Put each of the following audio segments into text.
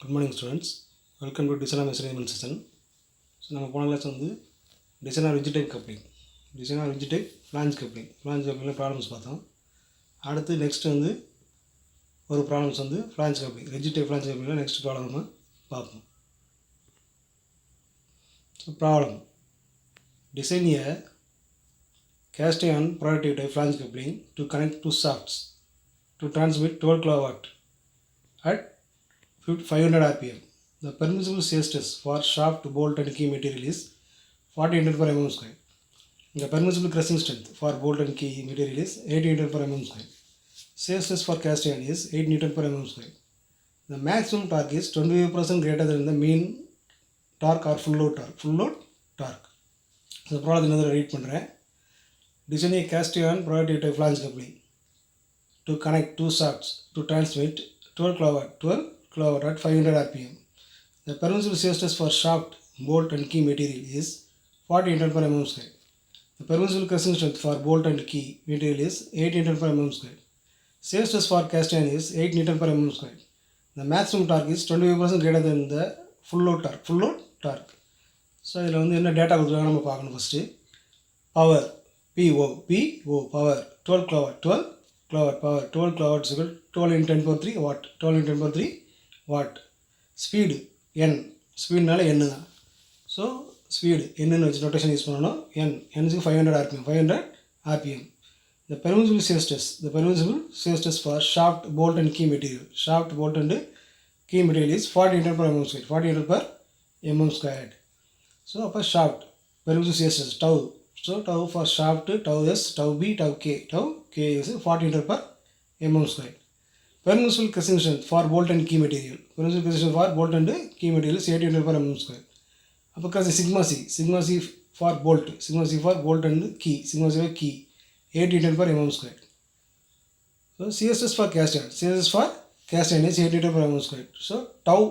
Good morning students. Welcome to Design of Measurement session. So நம்ம போன class வந்து design or rigid type coupling, design or rigid type flange கப்ளிங்கில் problems பார்த்தோம். அடுத்து next வந்து ஒரு ப்ராப்ளம்ஸ் வந்து flange coupling, rigid type flange கப்ளிங்கில் நெக்ஸ்ட் ப்ராப்ளம் நம்ம பார்ப்போம். So problem design a cast iron protective type flange coupling to connect two shafts to transmit 12 kW at 500 rpm. The permissible shear stress for shaft, bolt and key material is 40 Newton per mm square. The permissible crushing strength for bolt and key material is 80 Newton per mm square. Shear stress for cast iron is 8 Newton per mm square. The maximum torque is 25% greater than the mean torque or full load torque. So problem another read பண்ணுறேன். Design a cast iron protective type flange coupling to connect two shafts to transmit 12 kW at 500 rpm. The permissible shear stress for shaft, bolt and key material is 40 Newton per mm square. The permissible crushing strength for bolt and key material is 8 Newton per mm square. Shear stress for cast iron is 8 Newton per mm square. The maximum torque is 25% greater than the full load torque. So இதில் வந்து என்ன data கொடுத்துருக்காங்க நம்ம பார்க்கணும். First power PO power 12 kW power 12 kW is equal 12 into 10 power 3 watt, 12 into 10 power 3 watt. Speed n, speed நால n தான். So speed என்னன்னு வச்சு நோட்டேஷன் யூஸ் பண்ணணும். n is 500 rpm. The permissible shear stress for shaft, bolt and key material, is 40 Newton per mm square, 40 Newton per mm squared. So அப்போ shaft permissible shear stress tau. So tau for shaft, tau s, tau b, tau k is 40 Newton per mm square. Permissible crushing strength for bolt and key material, is 80 Newton per mm square. Because sigma c for bolt and key, 8 Newton per mm square. So shear stress for cast iron, is 8 Newton per mm square. So tau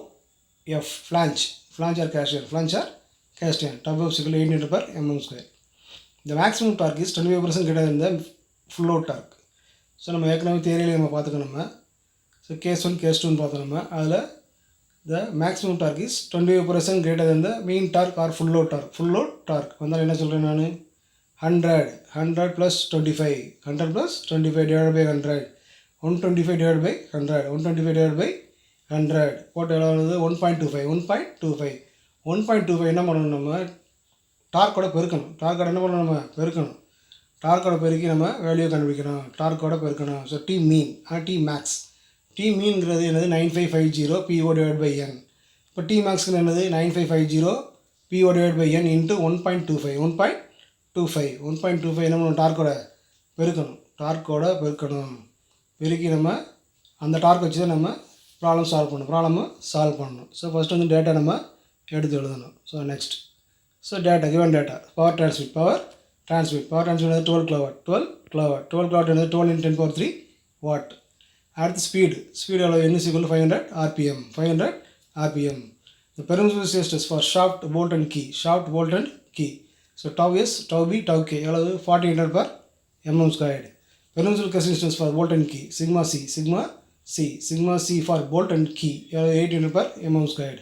f flange or cast iron, tau f is 8 Newton per mm square. The maximum torque is 25% greater than the full load torque. So நம்ம ஏற்கனவே தேரியில் நம்ம பார்த்துக்கணுமா. So case 1 case 2 பார்த்தோம்னா அதில் the maximum torque is 25% greater than the mean torque or full load torque வந்தால் என்ன சொல்கிறேன் நான் 100 plus 25 divided by 100, 125 divided by 100 போட்டு எவ்வளோ வருது 1.25 என்ன பண்ணணும், நம்ம டார்க்கோட பெருக்கணும். என்ன பண்ணணும், நம்ம பெருக்கணும். டார்க்கோட பெருக்கி நம்ம வேல்யூ கண்டுபிடிக்கணும். டார்க்கோட பெருக்கணும். ஸோ டி மீன்ங்கிறது என்னது 9550 PO divided by n. இப்போ டி மேக்ஸ்க்கு என்னது 9550 PO divided by n into 1.25 என்ன பண்ணணும், டார்க்கோட பெருக்கணும். பெருக்கி நம்ம அந்த டார்க் வச்சு தான் நம்ம ப்ராப்ளம் சால்வ் பண்ணணும். ஸோ ஃபஸ்ட்டு வந்து டேட்டா நம்ம எடுத்து எழுதணும். So next given data, power transmit is 12 kW, 12 into 10 power 3 watt. At the speed n is equal to 500 rpm. The permissible shear stress for shaft, bolt and key. So tau s, tau b, tau k 40 Newton per mm squared. Permissible crushing stress for bolt and key, sigma c for bolt and key 8 Newton per mm squared.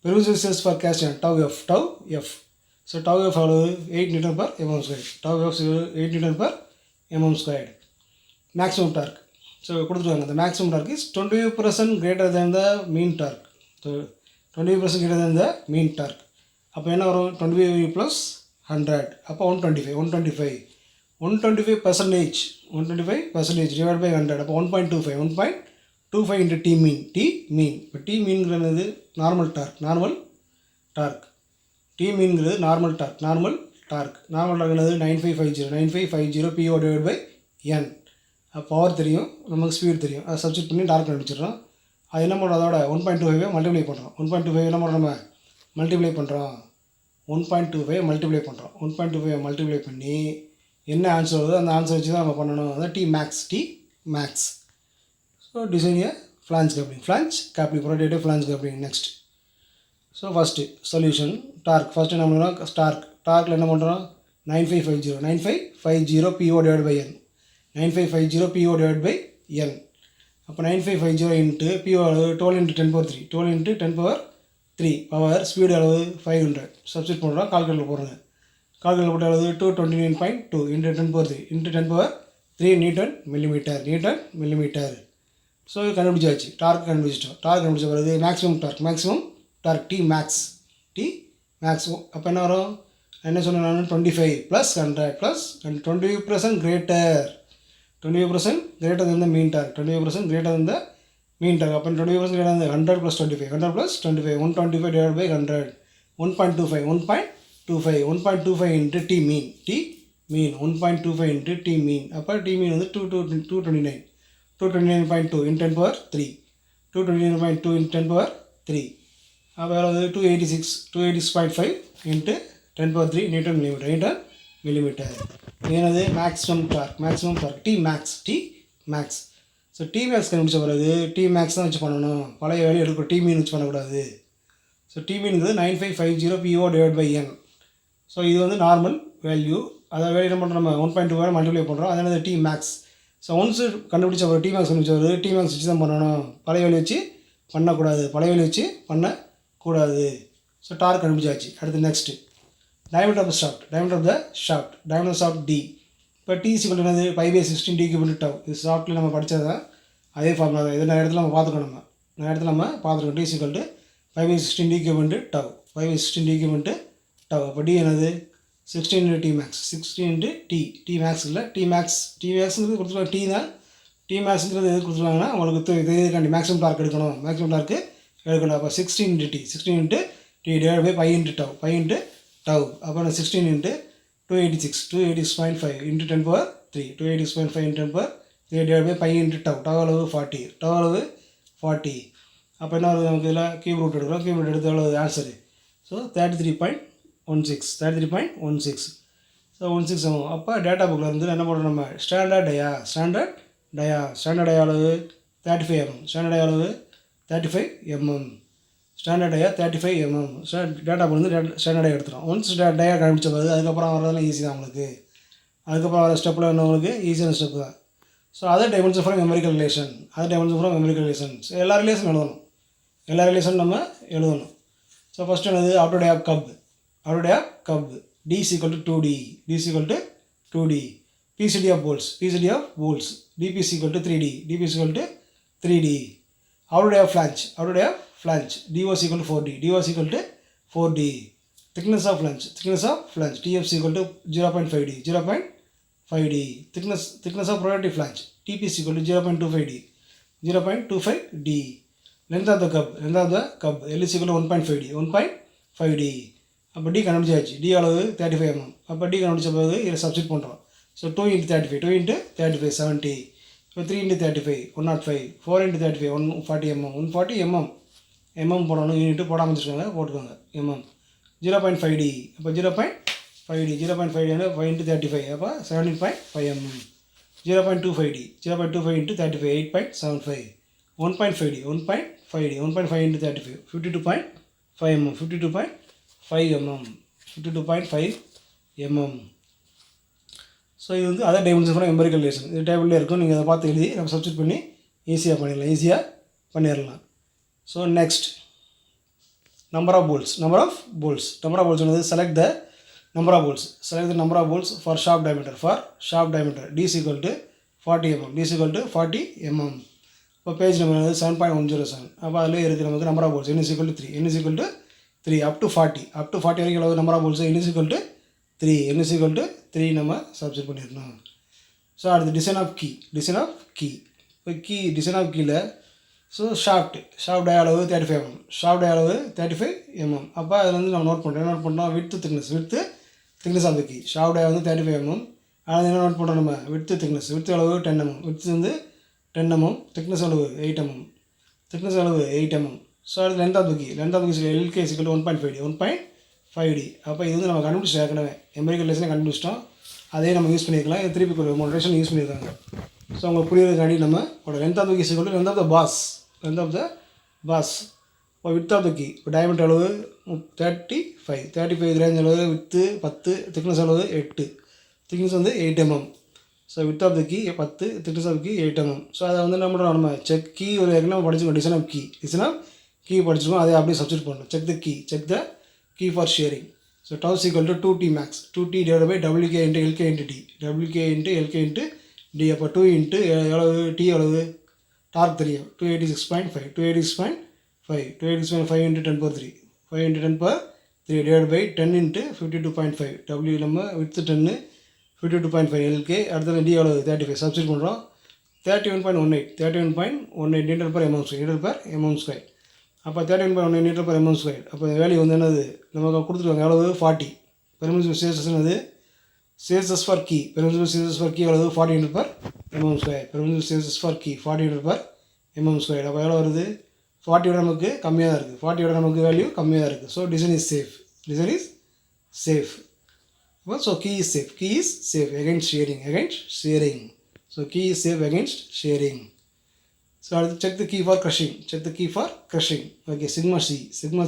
Permissible stress for cast iron tau f. So tau f 8 Newton per mm squared. Tau f is 8 Newton per mm squared. Maximum torque. So the maximum torque is 25% greater than the mean torque. So 25% greater than the mean torque. அப்போ என்ன வரும், 25 plus 100 அப்போ 125% divided by 100 அப்போ 1.25 into t mean. இப்போ t meanங்கிறது normal torque. T மீன்கிறது normal torque என்னது 9550 PO divided by n. Power தெரியும், நமக்கு ஸ்பீட் தெரியும், அதை சப்ஸ்டிட் பண்ணி டார்க் கண்டுபிடிச்சிடறோம். அது என்ன பண்ணுறோம், அதோட 1.25 மல்டிப்ளை பண்ணுறோம். 1.25 என்ன பண்ணுறோம், நம்ம மல்டிப்ளை பண்ணுறோம். 1.25 மல்டிப்ளை பண்ணி என்ன ஆன்சர் வருதோ அந்த ஆன்சர் வச்சு தான் நம்ம பண்ணணும். அதான் T max. So design a flange coupling protective flange coupling. Next so first solution torque. First என்ன பண்ணுறோம், டார்க்கில் என்ன பண்ணுறோம் 9550 PO divided by n. 9550 PO divided by n. அப்போ 9550 இன்ட்டு PO அளவு 12 into 10 power 3 12 into 10 power 3 power speed அளவு 500 substitute பண்ணுறோம் calculator போடுறோங்க calculator போட்ட அளவு 229.2 into 10 power 3 into 10 power 3 newton millimetre so இது கண்டுபிடிச்சாச்சு டார்க் கண்டுபிடிச்சிட்டோம் டார்க் கண்டுபிடிச்ச பிறகு மேக்ஸிமம் டார்க் T மேக்ஸ் அப்போ என்ன வரும் என்ன சொன்னேன் நான் 25 + 100 + 20% greater than the mean torque 25% greater than the mean torque அப்போ 25% greater than the 100 + 25 125 divided by 100 1.25 into T mean 1.25 into T mean அப்போ T mean வந்து 229.2 into 10 power 3 229.2 into 10 power 3 அப்போ எவ்வளவு 286.5 into 10 power 3 நியூட்டன் மில்லிமீட்டர் என்னது maximum torque T max so T max கண்டுபிடிச்ச பிறகு T maths தான் வச்சு பண்ணணும் பழைய வேலையை எடுக்கிற T மீன் வச்சு பண்ணக்கூடாது so T மீனுங்கிறது 9550 PO divided by N so இது வந்து நார்மல் வேல்யூ அதை வேலை என்ன பண்ணுறோம் நம்ம 1.2 வேலை மல்டிப்ளை பண்ணுறோம் அதனால T மேக்ஸ் ஸோ ஒன்ஸ் கண்டுபிடிச்ச ஒரு T மேக்ஸ் கண்டுபிடிச்ச ஒரு T மேக்ஸ் வச்சு தான் பண்ணணும் பழைய வேலை வச்சு பண்ணக்கூடாது ஸோ டார்க் கண்டுபிடிச்சாச்சு அடுத்து next diameter of the shaft D இப்போ T = என்னது 5/16 D cube tau இது ஷாஃப்ட்டில் நம்ம படித்தது அதே ஃபார்முலா தான் இது நான் இடத்துல நம்ம பார்த்துக்கணும் T = 5/16 D cube tau 5/16 D cube tau அப்போ D என்னது 16 into T max 16 into T max இல்லை T maxங்கிறது கொடுத்துருவாங்க T maxங்கிறது எது கொடுத்துருவாங்கன்னா உங்களுக்கு இதுக்காண்டி மேக்ஸிமம் டார்க் எடுக்கணும் அப்போ 16 into T divided by 5 into tau அப்போ 16 into 286.5 into 10 power 3 286.5 into 10 power 3 divided by 5 into tau அளவு 40 அப்போ என்ன வருது நமக்கு இதில் கியூப் ரூட் எடுத்து எவ்வளவு ஆன்சரு ஸோ 33.16 ஸோ 16 ஆகும் அப்போ டேட்டா புக்கில் இருந்து என்ன பண்ணுறோம் நம்ம ஸ்டாண்டர்ட் டயா அளவு 35 mm standard dia 35 mm data book வந்து ஸ்டாண்டர்ட் டயா எடுத்துடும் ஒன்ஸ் டயா கண்டுபிடிச்ச போது அதுக்கப்புறம் வரதெல்லாம் ஈஸி தான் உங்களுக்கு அதுக்கப்புறம் வர ஸ்டெப்பில் என்ன உங்களுக்கு ஈஸியான ஸ்டெப் தான் so other dimension from empirical relation எல்லா ரிலேஷன் நம்ம எழுதணும் ஸோ ஃபஸ்ட்டு என்னது ஆட்டோடேப் கப் D = 2D PCD of bolts DP = 3D ஆட்டோடேப் flange DO = 4D thickness of flange TF = 0.5D thickness of protective flange TP = 0.25D length of the cub L = 1.5D அப்போ D கண்டுபிடிச்சாச்சு D அளவு 35 mm அப்போ D கண்டுபிடிச்ச பிறகு இதில் substitute பண்ணுறோம் so 2 into 35 70 இப்போ 3 into 35 105 4 into 35 140 mm போடணும் யூனிட்டு போடாமல் போட்டுக்கோங்க mm 0.5D அப்போ 0.5D 5 into 35 அப்போ 17.5 mm 0.25D 0.25 into 35 8.75 1.5D 1.5 into 35 52.5 mm 52.5 mm so இது வந்து other dimension from empirical relation இது டேபிளில் இருக்கும் நீங்கள் அதை பார்த்து எழுதி நம்ம சப்ஸ்டிட் பண்ணி ஈஸியாக பண்ணிடலாம் so next number of bolts வந்து select the number of bolts for shaft diameter D = 40 mm இப்போ பேஜ் நம்பர் வந்து 7.107 அப்போ அதில் இருக்குது நமக்கு number of poles n = 3 up to 40 வரைக்கும் எவ்வளவு நம்பர் ஆஃப் போல்ஸ் n = 3 நம்ம சப்ஸ்டிட் பண்ணிடணும் ஸோ அடுத்து டிசைன் ஆஃப் கீ இப்போ டிசைன் ஆஃப் கீயில் ஸோ ஷாஃப்ட் டயா அளவு 35 mm அப்போ அதில் வந்து நம்ம நோட் பண்ணுறோம் width thickness of the key shaft dia வந்து 35 mm அதில் என்ன நோட் பண்ணுறோம் நம்ம விட்த்து அளவு 10 mm விட்த்து வந்து 10 mm திக்னஸ் அளவு 8 mm ஸோ அடுத்து length of the key LK = 1.5D அப்போ இது வந்து நம்ம கண்டுபிடிச்சிட்டோம் ஏற்கனவே எம்பரிக்கல் ரிலேஷனை கண்டுபிடிச்சிட்டோம் அதே நம்ம யூஸ் பண்ணிக்கலாம் இது திருப்பி ஒரு மோட்டிவேஷன் யூஸ் பண்ணியிருக்காங்க ஸோ உங்களுக்கு புரியுறதுக்காண்டி நம்ம length of the key = length of the boss இப்போ வித் ஆஃப் த கீ இப்போ டயமீட்டர் அளவு 35 ரேஞ்ச் அளவு வித்து 10 திக்னஸ் அளவு 8 திக்னஸ் வந்து 8 mm so with of the key 10, thickness of key 8 mm. So அதை வந்து நம்ம செக் கீ ஒரு ஏற்கனவே படிச்சுக்கோம். டிசைன் ஆஃப் கீ படிச்சுக்கோம். அதை அப்படியே சப்ஸ்டிட் பண்ணணும். Check the key for shearing. So tau is equal to 2t max, 2t divided by wk into lk into d, wk into lk into d. அப்போ 2 into எவ்வளவு t எவ்வளவு dark தெரியும் 286.5, 286.5 into 10 power 3, 5 into 10 power 3 divided by 10 into 52.5, w நம்ம with 10 52.5 lk. அடுத்தது d எவ்வளவு 35 substitute பண்ணுறோம். 31.18 metre per mm square. அப்போ 31.18 metre per mm square. அப்போ வேல்யூ வந்து என்னது நமக்கு கொடுத்துருவாங்க எவ்வளவு 40. பெர்மிசிபிள் ஸ்ட்ரெஸ் என்னது stress for key. Permissible stress for key எவ்வளவு 40 metre per mm square. Permissible stress for key 40 metre per mm square. அப்போ எவ்வளோ வருது 40 விட நமக்கு கம்மியாக தான் இருக்குது. 40 விட நமக்கு வேல்யூ கம்மியாக தான் இருக்குது. So design is safe. So key is safe against sharing. So key is safe against sharing. So check the key for crushing. Okay, sigma c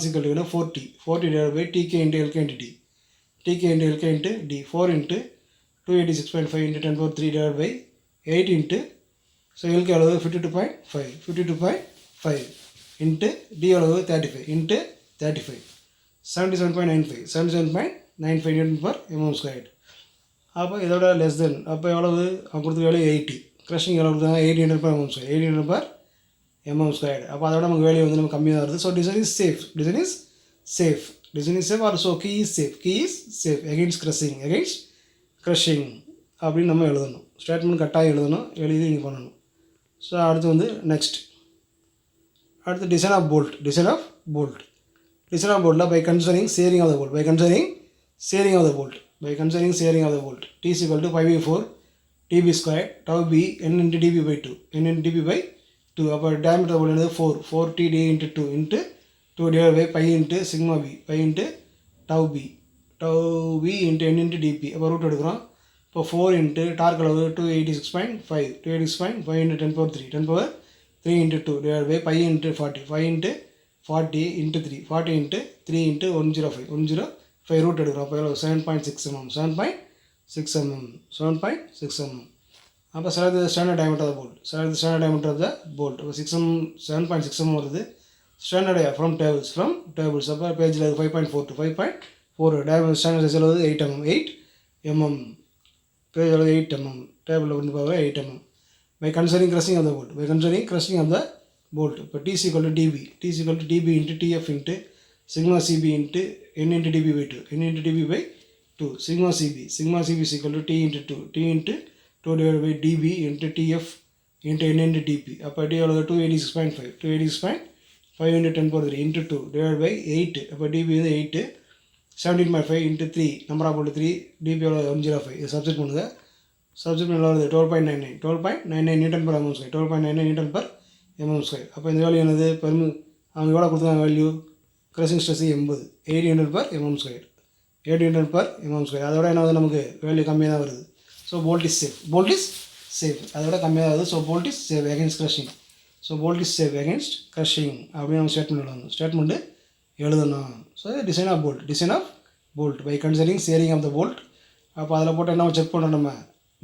equal to 40 divided by tk into lk into d. tk into lk into d. 4 into 286.5 into 10 power 3 divided by 8 into, so lk அளவு 52.5 into d அளவு 35 into 35, 77.95 Newton per mm squared. அப்போ இதோட less than அப்போ எவ்வளவு அவங்க கொடுத்த value 80. Crushing எவ்வளோ கொடுத்தாங்க 80 Newton per mm squared, 80 Newton per mm squared. அப்போ அதோட நமக்கு வேல்யூ வந்து நமக்கு கம்மியாக வருது. So design is safe or so key is safe against crushing அப்படின்னு நம்ம எழுதணும். ஸ்டேட்மெண்ட் கட்டாயம் எழுதணும். எழுதி நீங்கள் பண்ணணும். ஸோ அடுத்து வந்து design of bolt. Design of போல்ட்டில் by considering sharing of the bolt. T is equal to pi by 4 db square tau b n into db by 2. அப்போ diameter of the bolt என்னது 4 t d into 2 into 2 divided by pi into sigma b, pi into tau b into n into dp. அப்போ root எடுக்கிறோம். இப்போ 4 into dark அளவு 286.5 into 10 power 3 into 2 divided by pi into 40 into 3 into 3 into 105 root எடுக்கிறோம். அப்போ 7.6 mm. அப்போ select the standard diameter of the bolt. அப்போ 7.6 mm வருது. Standard diameter from tables. அப்போ பேஜில் 5.4 diameter ஸ்டாண்டர்ட் சைஸ் எழுது 8 mm. பேஜ் எழுது 8 mm. டேபிளில் வந்து பார்க்க 8 mm. by considering crushing of the bolt. இப்போ T is equal to db into tf into sigma cb into n into db by 2, sigma cb is equal to t into 2 divided by db into tf into n into dp. அப்போ d எவ்வளவு 286.5 into 10 power 3 into 2 divided by 8. அப்போ db வந்து 8, 17.5 into 3 number of bolt 3, db எவ்வளோ 105. இது substitute பண்ணுங்க. எவ்வளோ வருது 12.99 Newton per mm square, 12.99 Newton per mm square. அப்போ இந்த வேல்யூ என்னது அவங்க எவ்வளோ கொடுத்தாங்க value crushing stress 80 Newton per mm square. அதோட என்ன வந்து நமக்கு வேல்யூ கம்மியாக தான் வருது. ஸோ போல்ட் இஸ் சேஃப் அதோட கம்மியாக தான் வருது. So bolt is safe against crushing அப்படின்னு நம்ம ஸ்டேட்மெண்ட்டு எழுதணும். So design of bolt by considering shearing of the bolt. அப்போ அதில் போட்டு என்ன செக் பண்ணுறோம், நம்ம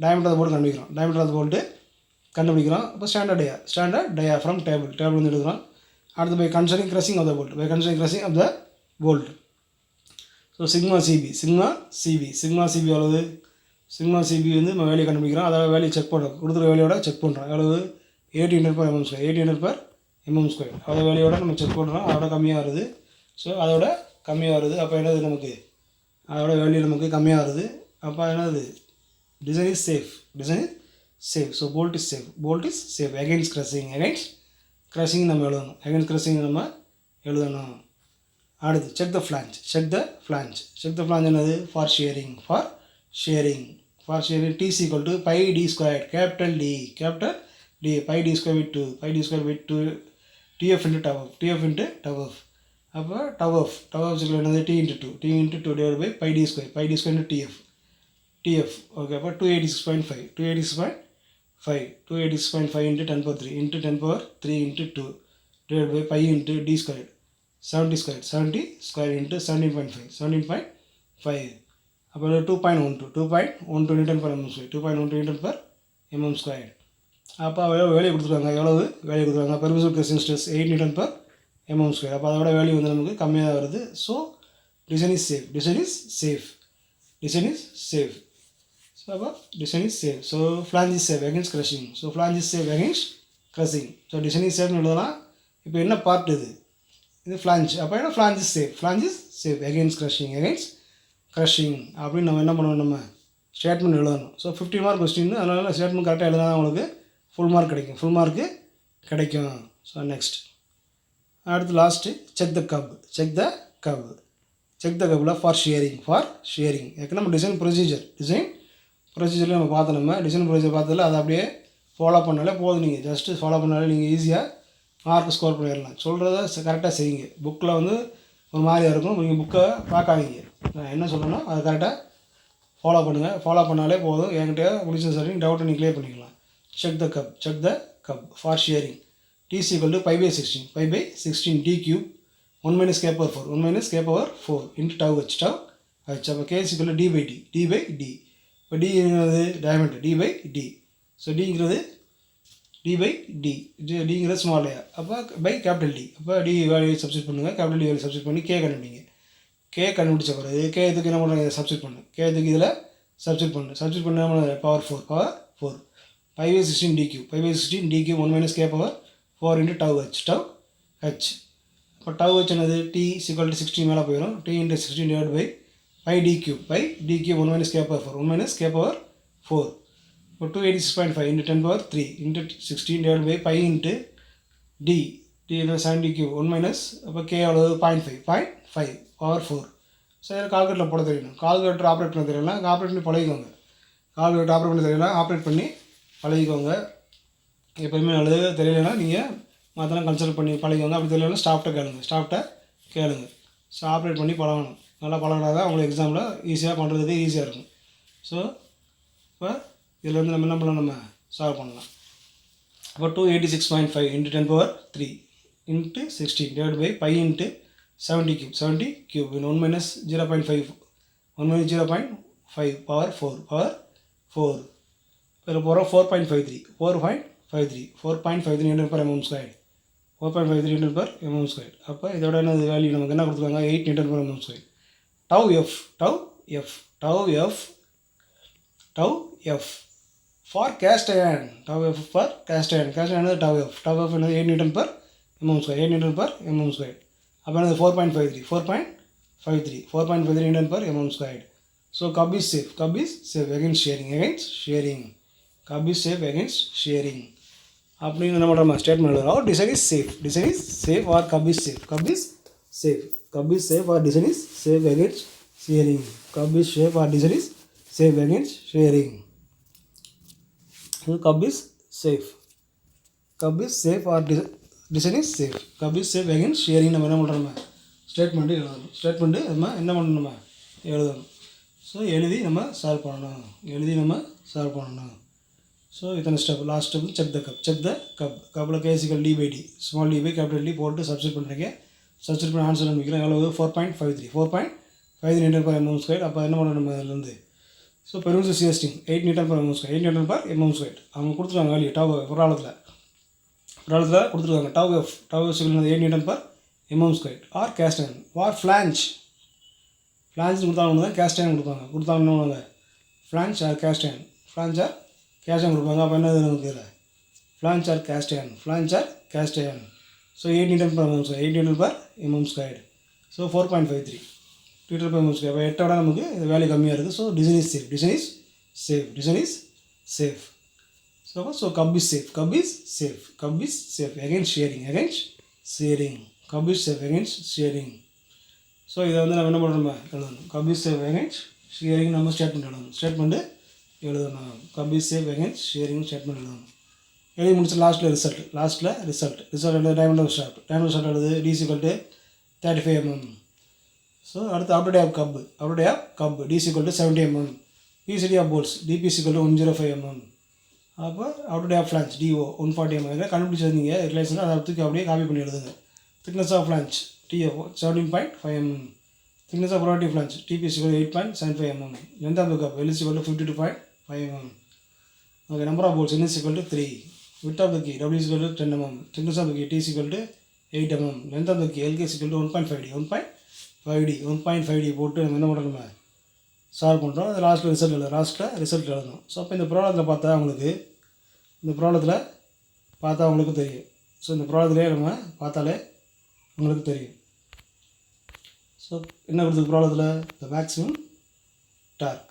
டயமீட்டர் ஆஃப் போல்ட் கண்டுபிடிக்கிறோம். அப்போ ஸ்டாண்டர்ட் டயா ஃப்ரம் டேபிள் வந்து எழுதுகிறோம். அடுத்து by considering crushing of the bolt. So sigma C B எவ்வளவு, சிக்மா சிபி வந்து நம்ம வேல்யூ கண்டுபிடிக்கிறோம். அதோட வேல்யூ செக் பண்ணுறோம், கொடுத்துற வேல்யூவோட செக் பண்ணுறோம். எவ்வளவு 80 Newton per mm square, அதோட வேல்யூவோட நம்ம செக் பண்ணுறோம். அதோட கம்மியாக வருது. அப்போ என்னது நமக்கு அதோட வேல்யூ நமக்கு கம்மியாக வருது. அப்போ என்னது design is safe. So bolt is safe against crushing நம்ம எழுதணும். அடுத்து செக் த ஃப்ளாஞ்ச். என்னது for shearing. T is equal to pi d squared, capital D pi d square by 2 tf into tau f. அப்போ tau f என்னது t into 2 divided by pi d square into tf. Okay, அப்போ 286.5 into 10 power 3 into 2 divided by pi into d squared 70 square into 17.5. அப்போ 2.12 Newton per mm square, 2.12 Newton per mm squared. அப்போ value கொடுத்துருக்காங்க, எவ்வளவு value கொடுத்துருக்காங்க, permissible கிரஸ்டிங் stress 8 Newton per mm square. அப்போ அதோட value வந்து நமக்கு கம்மியாக வருது. So design is safe, design is safe, design is safe. So அப்போ design is safe. So flange is safe against crushing. So flange is safe against crushing. So design is சேஃப்னு எழுதலாம். இப்போ என்ன பார்ட் இது ஃப்ளாஞ்ச். அப்போ என்ன flange is safe, flange is safe against crushing, against crushing அப்படின்னு நம்ம என்ன பண்ணணும், நம்ம ஸ்டேட்மெண்ட் எழுதணும். ஸோ 50 மார்க் கொஸ்டின், அதனால ஸ்டேட்மெண்ட் கரெக்டாக எழுதினா உங்களுக்கு ஃபுல் மார்க் கிடைக்கும், ஃபுல் மார்க்கு கிடைக்கும். ஸோ நெக்ஸ்ட் அடுத்து last check the cup. Check the cup. Check the கப்பில் ஃபார் ஷேரிங், ஃபார் ஷேரிங். ஏற்கனவே நம்ம டிசைன் ப்ரொசீஜரில் நம்ம பார்த்தோம். நம்ம டிசைன் ப்ரொசீஜர் பார்த்ததில் அதை அப்படியே ஃபாலோ பண்ணாலே போதும். நீங்கள் ஜஸ்ட்டு ஃபாலோ பண்ணாலே நீங்கள் ஈஸியாக மார்க் ஸ்கோர் பண்ணிடலாம். சொல்கிறத கரெக்டாக செய்யுங்க. புக்கில் வந்து ஒரு மாதிரியாக இருக்கும், நீங்கள் புக்கை பார்க்காதீங்க. நான் என்ன சொல்லணும்னா அதை கரெக்டாக ஃபாலோ பண்ணுங்கள். ஃபாலோ பண்ணாலே போதும். என்கிட்ட முடிச்ச சரி டவுட்டை நீங்கள் கிளியர் பண்ணிக்கலாம். Check the cup. Check the cup for shearing. T is equal to pi by 16. Pi by 16 d cube 1 minus k power 4. 1 minus k power 4 into tau h. Tau h. அப்போ k is equal to d by d. D by d. இப்போ d ங்கிறது diameter. D by d. So dங்கிறது d by d. dங்கிறது small a. அப்போ by capital D. அப்போ d value substitute பண்ணுங்கள். Capital D value substitute பண்ணி k கண்டுபிடிங்க. k கண்டுபிடிச்ச பிறகு k இதுக்கு என்ன பண்ணுறாங்க, சப்ஸ்டிட் பண்ணு. k இதுக்கு இதில் சப்ஸ்டிட் பண்ணு. சப்ஸ்டிட் பண்ணாமல் power 4. Power 4. pi by 16 d cube. Pi by 16 d cube 1 minus k power 4 into tau h. Tau h. இப்போ tau h என்னது, t is equal to 16 மேலே போயிடும். t into 16 divided by pi d cube. Pi d cube 1 minus k power 4. 1 minus k power 4. இப்போ 286.5 into 10 power 3 into 16 divided by pi into d. d is 70 cube 1 minus, அப்போ k எவ்வளவு 0.5 power 4. So இதில் கால்குலேட்டரில் போட தெரியணும். Calculator operate பண்ண தெரியலாம், operate பண்ணி பழகிக்கோங்க. Calculator operate பண்ண தெரியலாம், ஆப்ரேட் பண்ணி பழகிக்கோங்க. எப்போயுமே நல்லது தெரியலைன்னா நீங்கள் மற்றெல்லாம் கன்சல்ட் பண்ணி பழகிக்கோங்க. அப்படி தெரியலன்னா ஸ்டாஃப்ட்ட கேளுங்க. ஸோ ஆப்ரேட் பண்ணி பழகணும். நல்லா பழகினா தான் உங்களுக்கு எக்ஸாமில் ஈஸியாக பண்ணுறதுக்கு ஈஸியாக இருக்கும். ஸோ இப்போ இதில் வந்து நம்ம என்ன பண்ணலாம், நம்ம சால்வ் பண்ணலாம். இப்போ 286.5 into 10 power 3 into 16 divided by pi into 70 cube. 70 cube in 1 minus 0.5. 1 minus 0.5 power 4. இதில் போகிறோம் 4.53 Newton per mm squared. 4.53 Newton per mm squared. அப்போ இதோட என்ன வேல்யூ நமக்கு என்ன கொடுத்துருக்காங்க, 8 Newton per mm squared. tau f for cast iron. tau f for cast iron. என்னது tau f என்னது 8 Newton per mm squared. 8 Newton per mm squared. அப்போ என்னது 4.53 Newton per mm squared. So cub is safe. Against sharing. Cub is safe against sharing. அப்படின்னு என்ன பண்ணுறோம், statement எழுதுறோம். Design is safe or cup is safe. Cub is safe or design is safe against sharing. Cub is safe or design is safe against sharing. Cub is safe or design is safe. Cub is safe against sharing. நம்ம என்ன பண்ணுறோம், statement நம்ம என்ன பண்ணணும், எழுதணும். So எழுதி நம்ம solve பண்ணணும். ஸோ இத்தனை step. Last step check the cup. கப்பில் கேசிக்கல் d by d, small d by capital D போட்டு சப்ஸ்டிட் பண்ணுறீங்க. சப்ஸ்டிட் பண்ணி ஆன்சர் பண்ணிக்கிறேன். எவ்வளவு 4.53 Newton per mm squared. அப்போ என்ன பண்ணணும் நம்ம இதுலேருந்து. So permissible shear stress 8 Newton per mm squared. அவங்க கொடுத்துருக்காங்க வேல்யூ டவ் ஒரு ஆழத்தில் கொடுத்துருக்காங்க. tau f 8 Newton per mm squared. Or cast iron or flange கொடுத்தாங்க தான் கேஸ்ட் அயர்ன் கொடுத்தாங்க. ஃப்ளாஞ்ச் ஆர் கேஸ்ட் அயர்ன் கொடுப்பாங்க. அப்போ என்னது நமக்கு இதில் flange or cast iron. So 8 Newton per mm squared. So 4.53 Newton per mm squared. அப்போ 8 விட நமக்கு இது வேல்யூ கம்மியாக இருக்குது. So design is safe. So cup is safe against sharing. Cub is safe against sharing. So இதை வந்து நம்ம என்ன பண்ணுறோம், எழுதணும். Cub is safe against sharing. நம்ம ஸ்டேட்மெண்ட்டு எழுதணும். Cub is safe against sharing statement எழுதணும். எழுதி முடிச்சு லாஸ்ட்டில் ரிசல்ட் diameter of shaft எழுது d is equal to 35 mm. So அடுத்து operate half cup d is equal to 70 mm. PCD of bolts dp is equal to 105 mm. அப்போ ஆப்ரேட் of flange DO 140 mm. கண்டுபிடிச்சிருந்தீங்க relation, அதை தூக்கி அப்படியே copy பண்ணி எழுதுங்க. thickness of flange TF 17.5 mm. thickness of rotative flange TP is equal to 8.75 mm. length of the cup L is equal to 52.5 mm. Okay, number of bolts n is equal to 3. Width of the key W is equal to 10 mm. Thickness of the key T is equal to 8 mm. Length of the key LK is equal to 1.5D. 1.5D போட்டு நம்ம என்ன பண்ணுறோம், நம்ம solve பண்ணுறோம். அது லாஸ்ட்டில் result எழுதணும். So அப்போ இந்த ப்ராப்ளத்தில் பார்த்தா உங்களுக்கு தெரியும். ஸோ இந்த ப்ராப்ளத்திலே நம்ம பார்த்தாலே உங்களுக்கு தெரியும். ஸோ என்ன கொடுத்துருக்கு ப்ராப்ளத்தில், the maximum dark.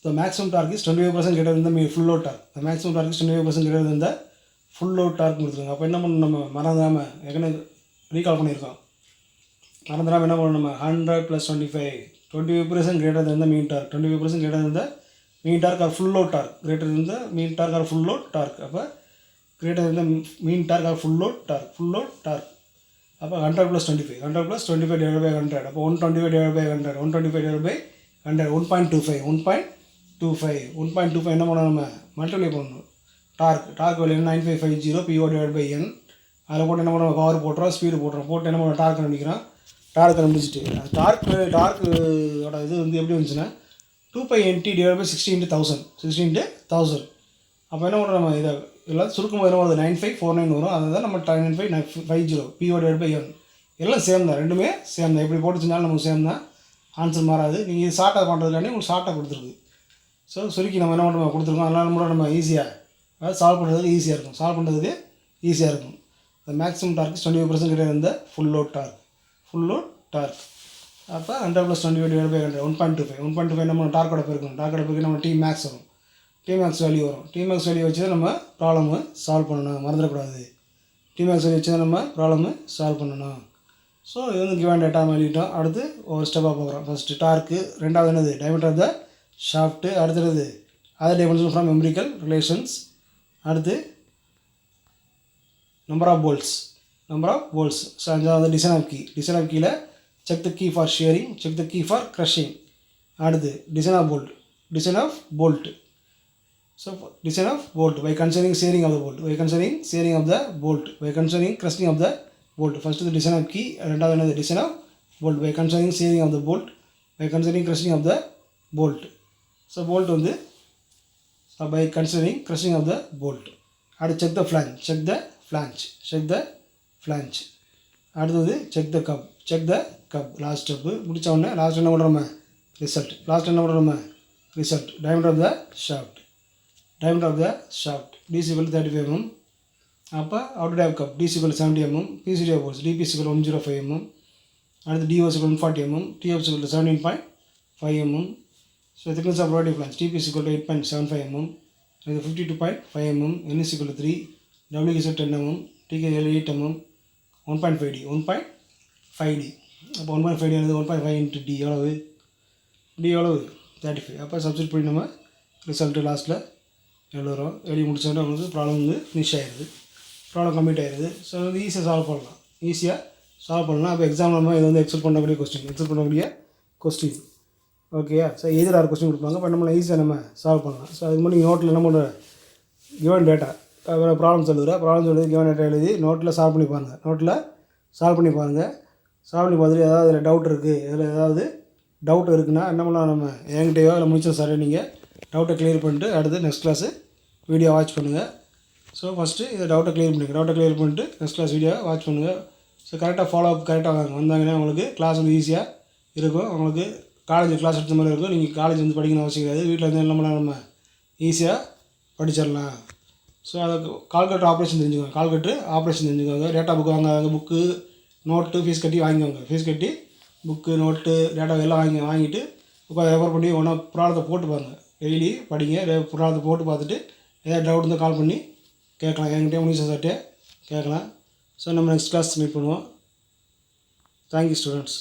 The maximum torque is 25% greater than the full load torque. The maximum torque is 25% greater than the full load torque கொடுத்துருங்க. அப்போ என்ன பண்ணணும், நம்ம மறந்துடாமல் ஏற்கனவே ரீகால் பண்ணியிருக்கோம். மறந்துடாமல் என்ன பண்ணணும், நம்ம 100 + 25% greater than the mean torque. 25% greater than the mean torque or full load torque. Greater than the mean torque or full load torque. அப்போ greater than the mean torque or full load torque. அப்போ 100 + 25. 100 + 25 divided by 100. அப்போ 125 divided by 100. 125 divided by 100. 1.25 என்ன பண்ணணும், நம்ம multiply பண்ணணும். Torque value 9550 PO divided by N. அதில் போட்டு என்ன பண்ணுறோம், பவர் போட்டுறோம், ஸ்பீடு போட்டுறோம். போட்டு என்ன பண்ணுறோம், டார்க் கண்டுபிடிச்சிட்டு டார்க்கோட இது வந்து எப்படி வந்துச்சுன்னா 2π/NT divided by 60 × 1000. அப்போ என்ன பண்ணுறோம், நம்ம இதெல்லாம் சுருக்கும் போது என்ன வருது, 9549 வரும். அதுதான் நம்ம 9550 PO divided by N. எல்லாம் சேம் தான், ரெண்டுமே சேம் தான். எப்படி போட்டுச்சுனாலும் நமக்கு சேம் தான், ஆன்சர் மாறாது. நீங்கள் இது ஷார்ட்டாக பண்ணுறதுக்காண்டி உங்களுக்கு ஷார்ட்டாக கொடுத்துருக்கு. ஸோ சுருக்கி நம்ம என்ன பண்ணுறோம் கொடுத்துருக்கோம். அதனால் நம்ம ஈஸியாக அதாவது சால்வ் பண்ணுறதுக்கு ஈஸியாக இருக்கும். The maximum torque is 25% greater than the full load torque. அப்போ 100 + 25 divided by 100. 1.25 நம்ம டார்க்கோட பெருக்கணும். நம்ம Tmax வரும். Tmax வேல்யூ வச்சு தான் நம்ம ப்ராப்ளமு சால்வ் பண்ணணும். மறந்துடக்கூடாது. Tmax வேல்யூ வச்சு தான் நம்ம ப்ராப்ளமு சால்வ் பண்ணணும். ஸோ இது வந்து கிவன் டேட்டா எழுதிட்டோம். அடுத்து ஒரு ஸ்டெப்பாக பார்க்குறோம். ஃபஸ்ட்டு டார்க்கு, ரெண்டாவது என்னது diameter of the shaft, அடுத்தது other dimension from empirical relations, அடுத்து நம்பர் ஆஃப் போல்ட்ஸ். ஸோ அஞ்சாவது டிசைன் ஆஃப் கீயில் check the key for shearing, check the key for crushing. அடுத்து design of bolt. So design of bolt by considering shearing of the bolt, by considering crushing of the bolt. First design of key, ரெண்டாவது என்னது design of bolt by considering shearing of the bolt, by considering crushing of the bolt. So bolt வந்து by considering crushing of the bolt. அடுத்து check the flange. அடுத்தது check the cup. Last step முடித்த உடனே last என்ன பண்ணுறோம், result. diameter of the shaft. DC equal to 35 mm. அப்போ out டேப் cup DC equal to 70 mm. PCD bolts DP equal to 105 mm. அடுத்து DO equal to 140 mm. TF equal to 17.5 mm. So thickness of rotating flange TP equal to 8.75 mm. இது 52.5 mm. N is equal to 3. W is equal to 10 mm. TK 8 mm. 1.5D. அப்போ 1.5D ஆனது 1.5 × D எவ்வளவு, 35. அப்போ substitute பண்ணி நம்ம result லாஸ்ட்டில் எழுதுகிறோம். எழுதி முடிச்சோன்னா வந்து ப்ராப்ளம் வந்து ஃபினிஷ் ஆகிடுது, ப்ராப்ளம் கம்ப்ளீட் ஆகிடுது. ஸோ வந்து ஈஸியாக சால்வ் பண்ணலாம். அப்போ எக்ஸாம் நம்ம இது வந்து எக்ஸ்பெக்ட் பண்ணக்கூடிய கொஸ்டின். ஓகேயா? ஸோ எதிராக கொஸ்டின் கொடுப்பாங்க. இப்போ நம்மளை ஈஸியாக நம்ம சால்வ் பண்ணலாம். ஸோ அதுக்கு முன்னாடி நோட்டில் என்ன பண்ணுற கிவன் டேட்டா ப்ராப்ளம் சொல்லுது கிவன் டேட்டா எழுதி நோட்டில் சால்வ் பண்ணி பாருங்கள். சால்வ் பண்ணி பார்த்துட்டு ஏதாவது இதில் டவுட் இருக்குன்னா என்ன பண்ணலாம், நம்ம என்கிட்டயோ இல்லை முடிச்ச சார் நீங்கள் டவுட்டை கிளியர் பண்ணிட்டு அடுத்து நெக்ஸ்ட் கிளாஸு வீடியோ வாட்ச் பண்ணுங்கள். ஸோ ஃபஸ்ட்டு இதை டவுட்டை கிளியர் பண்ணிட்டு நெக்ஸ்ட் கிளாஸ் வீடியோ வாட்ச் பண்ணுங்கள். ஸோ கரெக்டாக ஃபாலோ அப் வந்தாங்கன்னா உங்களுக்கு கிளாஸ் வந்து ஈஸியாக இருக்கும். உங்களுக்கு காலேஜ் கிளாஸ் எடுத்த மாதிரி இருக்கும். நீங்கள் காலேஜ் வந்து படிக்கணும் அவசியம் கிடையாது. வீட்டில் இருந்து என்ன பண்ணலாம், நம்ம ஈஸியாக படிச்சிடலாம். ஸோ அதுக்கு கால்குலேட்டர் ஆப்ரேஷன் தெரிஞ்சுக்கோங்க. டேட்டா புக் வாங்க, புக்கு நோட்டு ஃபீஸ் கட்டி வாங்கிக்கோங்க. புக்கு நோட்டு டேட்டா எல்லாம் வாங்கிட்டு உட்காந்து ரெஃபர் பண்ணி ஒன்றா ப்ராப்ளத்தை போட்டு பாருங்கள். டெய்லி படிங்க. ப்ராப்ளத்தை போட்டு பார்த்துட்டு ஏதாவது டவுட் இருந்தால் கால் பண்ணி கேட்கலாம். என்கிட்டே முடிச்ச சார்ட்டே கேட்கலாம். ஸோ நம்ம நெக்ஸ்ட் கிளாஸ் மீட் பண்ணுவோம். Thank you students.